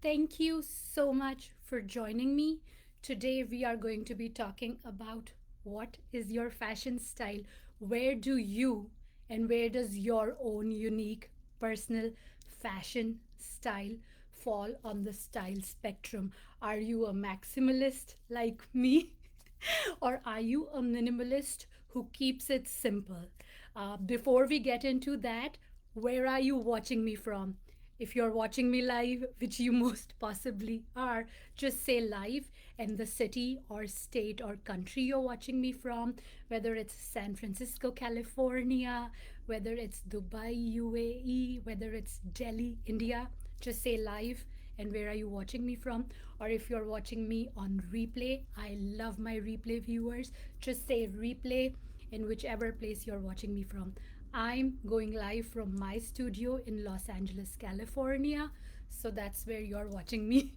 Thank you so much for joining me. Today, we are going to be talking about what is your fashion style? Where do you and where does your own unique personal fashion style fall on the style spectrum? Are you a maximalist like me? Or are you a minimalist who keeps it simple? Before we get into that, where are you watching me from? If you're watching me live, which you most possibly are, just say live and the city or state or country you're watching me from, whether it's San Francisco, California, whether it's Dubai, UAE, whether it's Delhi, India, just say live and where are you watching me from. Or if you're watching me on replay, I love my replay viewers, just say replay in whichever place you're watching me from. I'm going live from my studio in Los Angeles, California. So that's where you're watching me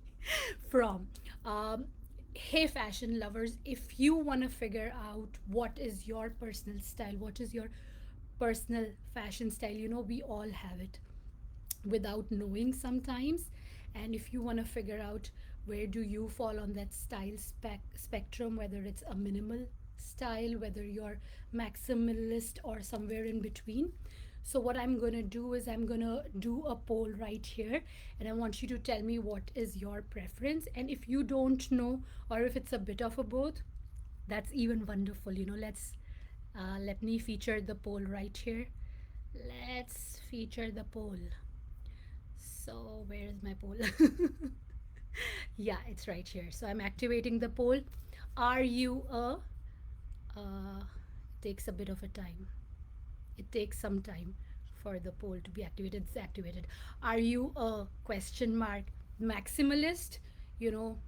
from. Um, hey, fashion lovers, if you want to figure out what is your personal style, what is your personal fashion style, we all have it without knowing sometimes. And if you want to figure out where do you fall on that style spectrum, whether it's a minimal style, whether you're maximalist or somewhere in between, so what I'm going to do is I'm going to do a poll right here, and I want you to tell me what is your preference. And if you don't know, or if it's a bit of a both, that's even wonderful. Let me feature the poll right here. Let's feature the poll. So where is my poll? Yeah, it's right here. So I'm activating the poll. Are you a takes a bit of a time. It takes some time for the poll to be activated. It's activated. Are you a question mark maximalist? You know,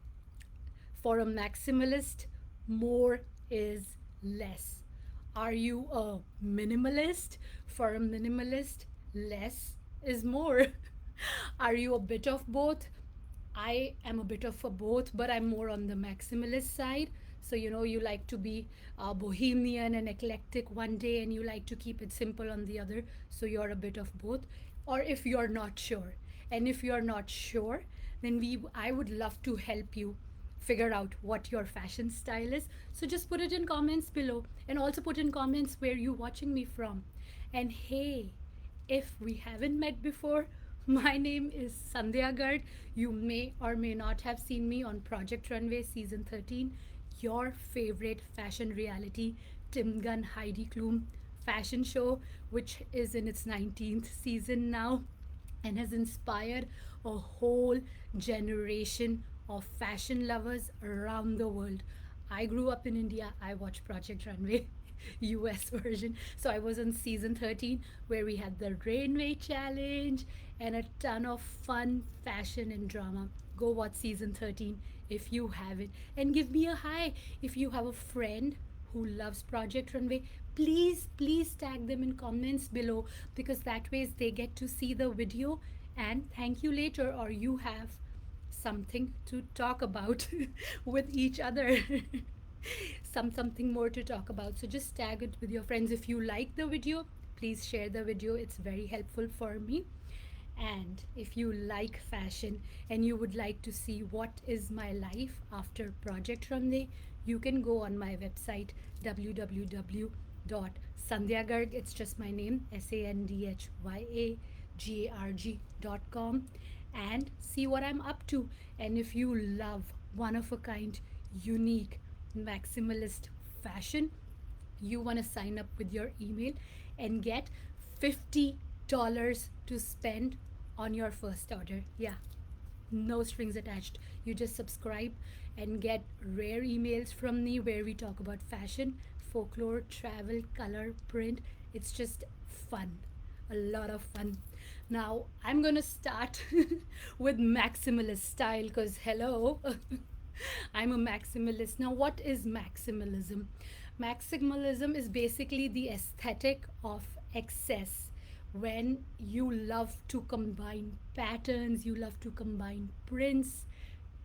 for a maximalist, more is less. Are you a minimalist? For a minimalist, less is more. Are you a bit of both? I am a bit of a both, but I'm more on the maximalist side. So, you like to be bohemian and eclectic one day, and you like to keep it simple on the other. So, you're a bit of both. Or if you're not sure, and if you're not sure, then I would love to help you figure out what your fashion style is. So, just put it in comments below, and also put in comments where you're watching me from. And hey, if we haven't met before, my name is Sandhya Garg. You may or may not have seen me on Project Runway Season 13, your favorite fashion reality Tim Gunn Heidi Klum fashion show, which is in its 19th season now and has inspired a whole generation of fashion lovers around the world. I grew up in India. I watched Project Runway US version. So I was on season 13 where we had the Rainway Challenge and a ton of fun fashion and drama. Go watch season 13 if you haven't. And give me a hi if you have a friend who loves Project Runway. Please tag them in comments below, because that way they get to see the video and thank you later, or you have something to talk about with each other. Something more to talk about. So just tag it with your friends. If you like the video, please share the video. It's very helpful for me. And if you like fashion and you would like to see what is my life after Project Runway, you can go on my website www.sandhyagarg, it's just my name, sandhyagarg.com, and see what I'm up to. And if you love one of a kind, unique, maximalist fashion, you want to sign up with your email and get $50 to spend on your first order. Yeah, no strings attached. You just subscribe and get rare emails from me where we talk about fashion, folklore, travel, color, print. It's just fun, a lot of fun. Now, I'm gonna start with maximalist style because, hello, I'm a maximalist. Now, what is maximalism? Maximalism is basically the aesthetic of excess. When you love to combine patterns, you love to combine prints,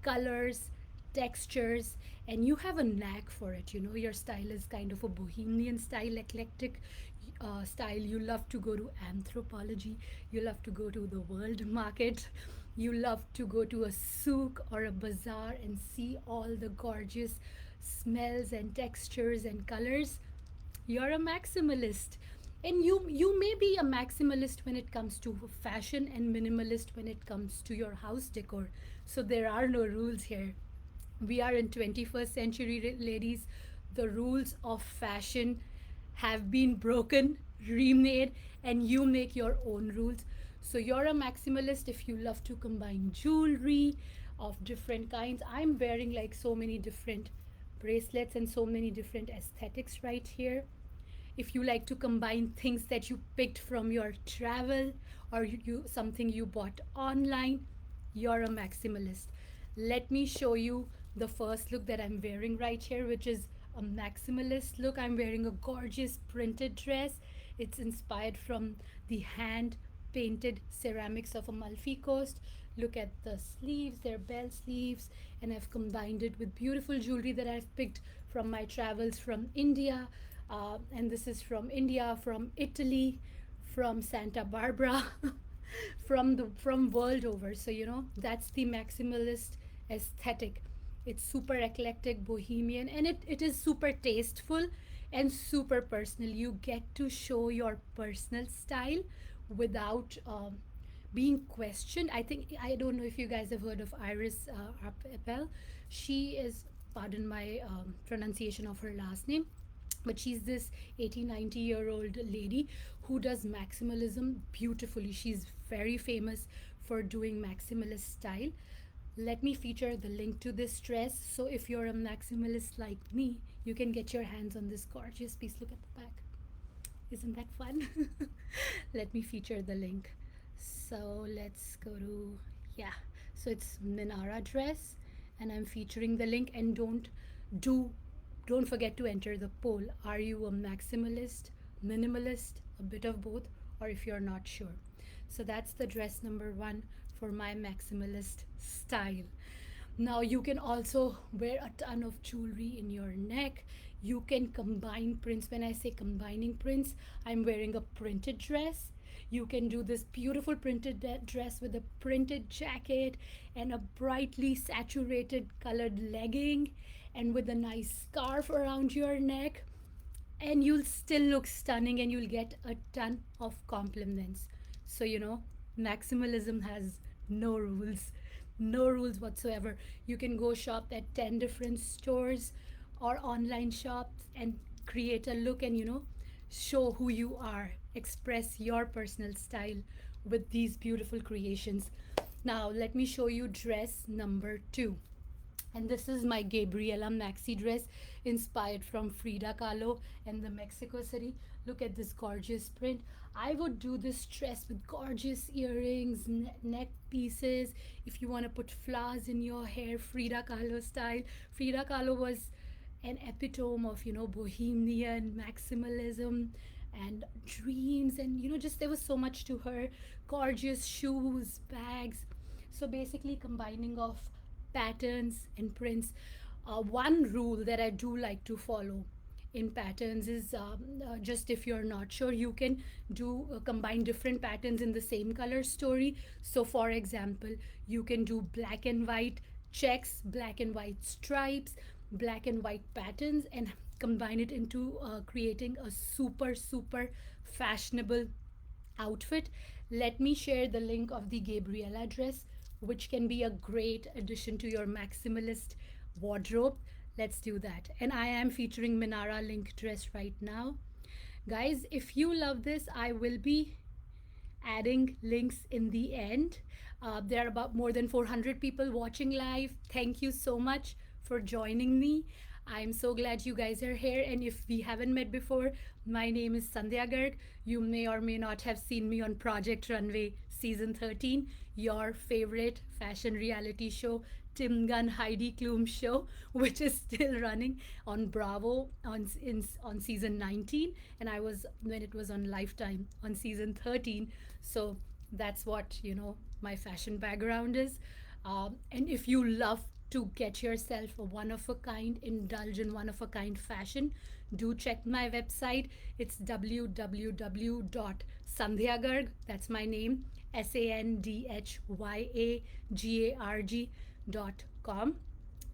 colors, textures, and you have a knack for it. Your style is kind of a bohemian style, eclectic style. You love to go to anthropology, you love to go to the world market, You love to go to a souk or a bazaar and see all the gorgeous smells and textures and colors. You're a maximalist. And you may be a maximalist when it comes to fashion and minimalist when it comes to your house decor. So there are no rules here. We are in 21st century, ladies. The rules of fashion have been broken, remade, and you make your own rules. So you're a maximalist if you love to combine jewelry of different kinds. I'm wearing like so many different bracelets and so many different aesthetics right here. If you like to combine things that you picked from your travel, or you something you bought online, you're a maximalist. Let me show you the first look that I'm wearing right here, which is a maximalist look. I'm wearing a gorgeous printed dress. It's inspired from the hand painted ceramics of Amalfi Coast. Look at the sleeves, they're bell sleeves, and I've combined it with beautiful jewelry that I've picked from my travels from India. And this is from India, from Italy, from Santa Barbara, from world over. So that's the maximalist aesthetic. It's super eclectic, bohemian, and it is super tasteful and super personal. You get to show your personal style without being questioned. I don't know if you guys have heard of Iris Appel. She is, pardon my pronunciation of her last name, but she's this 80-90-year-old lady who does maximalism beautifully. She's very famous for doing maximalist style. Let me feature the link to this dress, so if you're a maximalist like me, you can get your hands on this gorgeous piece. Look at the back. Isn't that fun? Let me feature the link. So let's go to, yeah. So it's Minara dress, and I'm featuring the link. And do don't forget to enter the poll. Are you a maximalist, minimalist, a bit of both, or if you're not sure? So that's the dress number one for my maximalist style. Now you can also wear a ton of jewelry in your neck. You can combine prints. When I say combining prints, I'm wearing a printed dress. You can do this beautiful printed dress with a printed jacket and a brightly saturated colored legging and with a nice scarf around your neck, and you'll still look stunning and you'll get a ton of compliments. So, maximalism has no rules, no rules whatsoever. You can go shop at 10 different stores or online shops and create a look and, show who you are, express your personal style with these beautiful creations. Now, let me show you dress number two. And this is my Gabriela maxi dress inspired from Frida Kahlo and the Mexico City. Look at this gorgeous print. I would do this dress with gorgeous earrings, neck pieces. If you want to put flowers in your hair, Frida Kahlo style. Frida Kahlo was an epitome of, bohemian maximalism and dreams, and just there was so much to her. Gorgeous shoes, bags. So basically combining of patterns and prints. One rule that I do like to follow in patterns is, just if you're not sure, you can do combine different patterns in the same color story. So for example, you can do black and white checks, black and white stripes, black and white patterns, and combine it into creating a super fashionable outfit. Let me share the link of the Gabriella dress, which can be a great addition to your maximalist wardrobe. Let's do that. And I am featuring Minara link dress right now. Guys, if you love this, I will be adding links in the end. There are about more than 400 people watching live. Thank you so much for joining me. I'm so glad you guys are here. And if we haven't met before, my name is Sandhya Garg. You may or may not have seen me on Project Runway Season 13, your favorite fashion reality show, Tim Gunn Heidi Klum show, which is still running on Bravo on season 19, and I was when it was on Lifetime on season 13. So that's what my fashion background is. And if you love to get yourself a one of a kind, indulge in one of a kind fashion, do check my website. It's www.sandhyagarg, that's my name, sandhyagarg.com.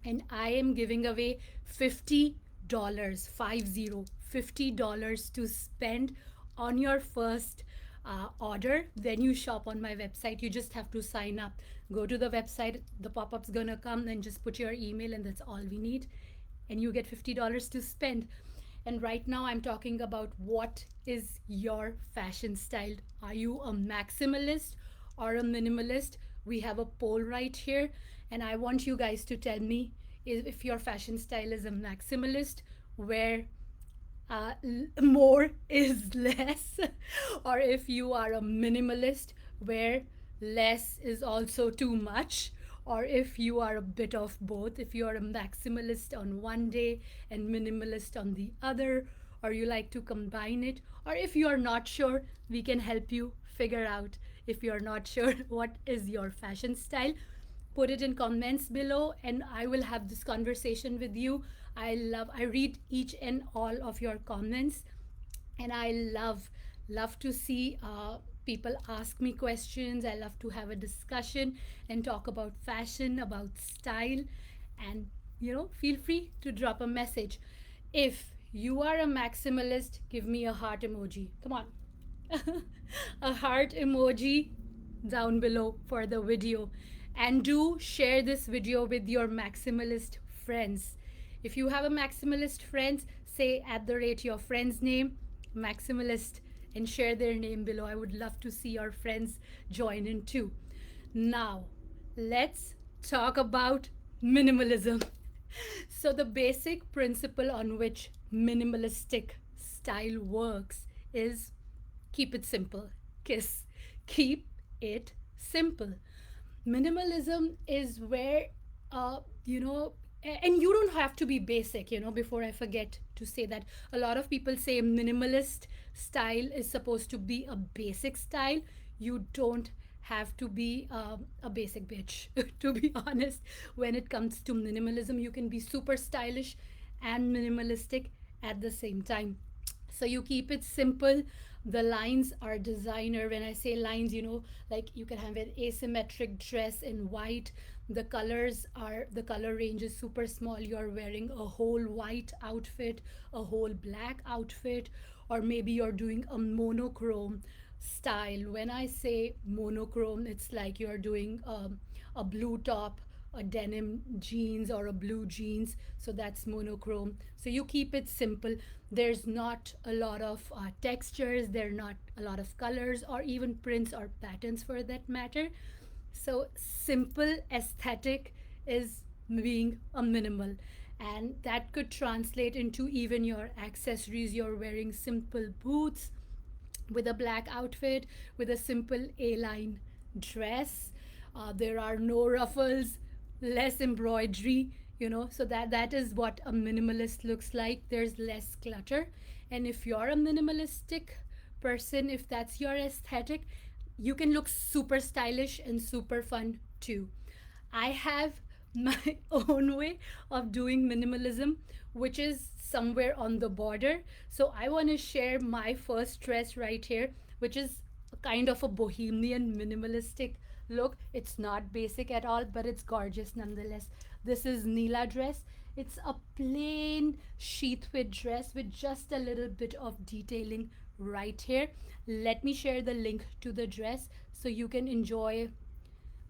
And I am giving away $50, 50 $50 to spend on your first order. Then you shop on my website. You just have to sign up. Go to the website, the pop-up's gonna come, and just put your email, and that's all we need. And you get $50 to spend. And right now I'm talking about what is your fashion style. Are you a maximalist or a minimalist? We have a poll right here, and I want you guys to tell me if your fashion style is a maximalist, where more is less, or if you are a minimalist where less is also too much, or if you are a bit of both, if you are a maximalist on one day and minimalist on the other, or you like to combine it, or if you are not sure, we can help you figure out. If you are not sure what is your fashion style, put it in comments below, and I will have this conversation with you. I read each and all of your comments, and I love to see people ask me questions. I love to have a discussion and talk about fashion, about style, and feel free to drop a message. If you are a maximalist, give me a heart emoji. Come on. A heart emoji down below for the video, and do share this video with your maximalist friends. If you have a maximalist friends, say at the rate your friend's name maximalist and share their name below. I would love to see your friends join in too. Now let's talk about minimalism. So the basic principle on which minimalistic style works is keep it simple. Kiss. Keep it simple. Minimalism is where, and you don't have to be basic, before I forget to say that. A lot of people say minimalist style is supposed to be a basic style. You don't have to be a basic bitch, to be honest. When it comes to minimalism, you can be super stylish and minimalistic at the same time. So you keep it simple. The lines are designer. When I say lines, like you can have an asymmetric dress in white. The color range is super small. You're wearing a whole white outfit, a whole black outfit, or maybe you're doing a monochrome style. When I say monochrome, it's like you're doing a blue top, a denim jeans, or a blue jeans. So that's monochrome. So you keep it simple. There's not a lot of textures, there are not a lot of colors, or even prints or patterns for that matter. So simple aesthetic is being a minimal, and that could translate into even your accessories. You're wearing simple boots with a black outfit, with a simple A-line dress. There are no ruffles, less embroidery, so that is what a minimalist looks like. There's less clutter. And if you're a minimalistic person, if that's your aesthetic, you can look super stylish and super fun too. I have my own way of doing minimalism, which is somewhere on the border. So I want to share my first dress right here, which is kind of a bohemian minimalistic look. It's not basic at all, but it's gorgeous nonetheless. This is Neela dress. It's a plain sheath width dress with just a little bit of detailing right here. Let me share the link to the dress so you can enjoy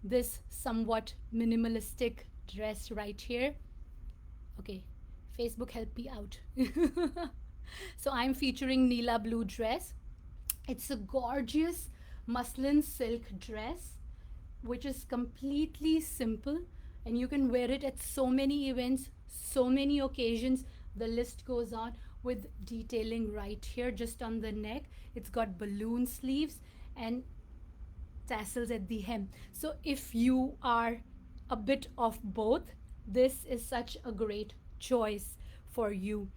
this somewhat minimalistic dress right here. Okay, Facebook, help me out. So I'm featuring Neela blue dress. It's a gorgeous muslin silk dress which is completely simple, and you can wear it at so many events, so many occasions. The list goes on, with detailing right here just on the neck. It's got balloon sleeves and tassels at the hem. So if you are a bit of both, this is such a great choice for you.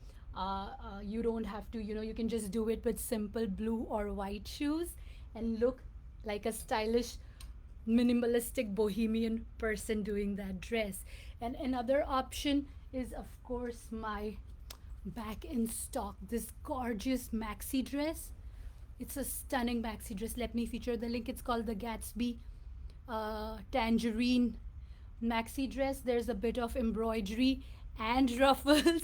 You don't have to, you can just do it with simple blue or white shoes and look like a stylish minimalistic bohemian person doing that dress. And another option is, of course, my back in stock this gorgeous maxi dress. It's a stunning maxi dress. Let me feature the link. It's called the Gatsby tangerine maxi dress. There's a bit of embroidery and ruffles.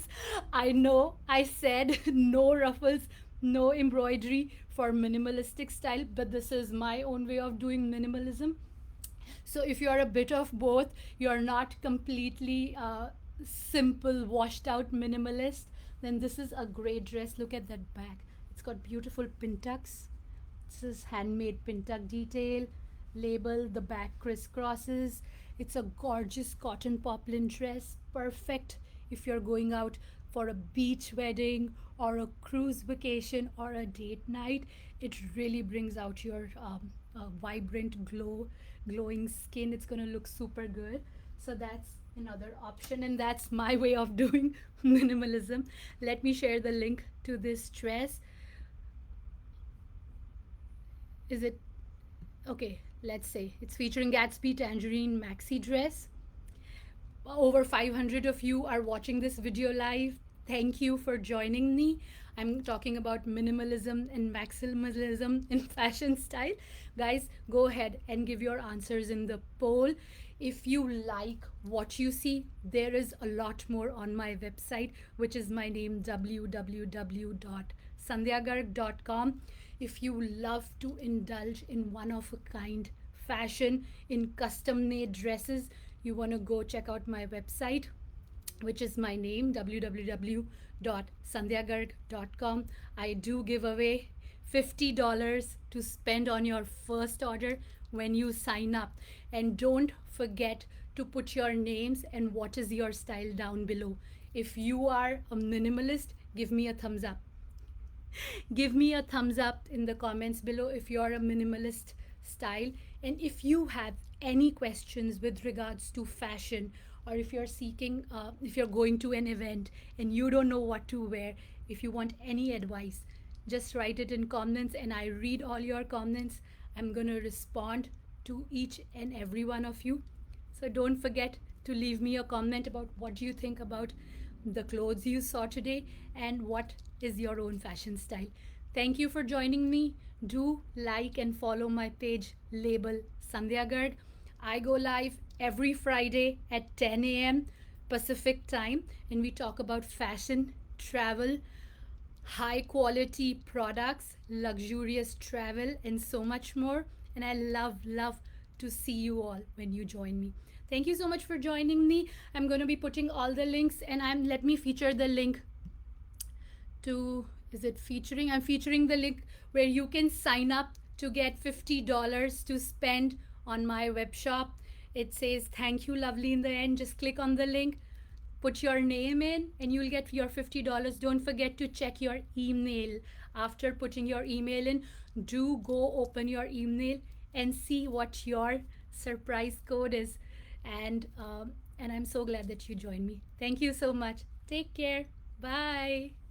I know I said no ruffles, no embroidery for minimalistic style, but this is my own way of doing minimalism. So if you're a bit of both, you're not completely simple, washed out minimalist, then this is a great dress. Look at that back. It's got beautiful pin tucks. This is handmade pin tuck detail. Label, the back crisscrosses. It's a gorgeous cotton poplin dress. Perfect if you're going out for a beach wedding or a cruise vacation or a date night. It really brings out your vibrant glowing skin. It's gonna look super good. So that's another option, and that's my way of doing minimalism. Let me share the link to this dress. Is it okay? Let's say it's featuring Gatsby tangerine maxi dress. Over 500 of you are watching this video live. Thank you for joining me. I'm talking about minimalism and maximalism in fashion style. Guys, go ahead and give your answers in the poll. If you like what you see, there is a lot more on my website, which is my name, www.sandhyagarg.com. If you love to indulge in one of a kind fashion, in custom made dresses, you want to go check out my website, which is my name, www.sandhyagarg.com. I do give away $50 to spend on your first order when you sign up. And don't forget to put your names and what is your style down below. If you are a minimalist, give me a thumbs up. Give me a thumbs up in the comments below if you're a minimalist style. And if you have any questions with regards to fashion, or if you're seeking, if you're going to an event and you don't know what to wear, if you want any advice, just write it in comments and I read all your comments. I'm going to respond to each and every one of you. So don't forget to leave me a comment about what you think about the clothes you saw today and what is your own fashion style. Thank you for joining me. Do like and follow my page, label Sandhya Garg. I go live every Friday at 10 a.m. Pacific time, and we talk about fashion, travel, high quality products, luxurious travel, and so much more. And I love to see you all when you join me. Thank you so much for joining me. I'm going to be putting all the links, and let me feature the link to, is it featuring? I'm featuring the link where you can sign up to get $50 to spend on my web shop. It says thank you lovely in the end. Just click on the link, put your name in, and you'll get your $50. Don't forget to check your email. After putting your email in, do go open your email and see what your surprise code is. And I'm so glad that you joined me. Thank you so much. Take care. Bye.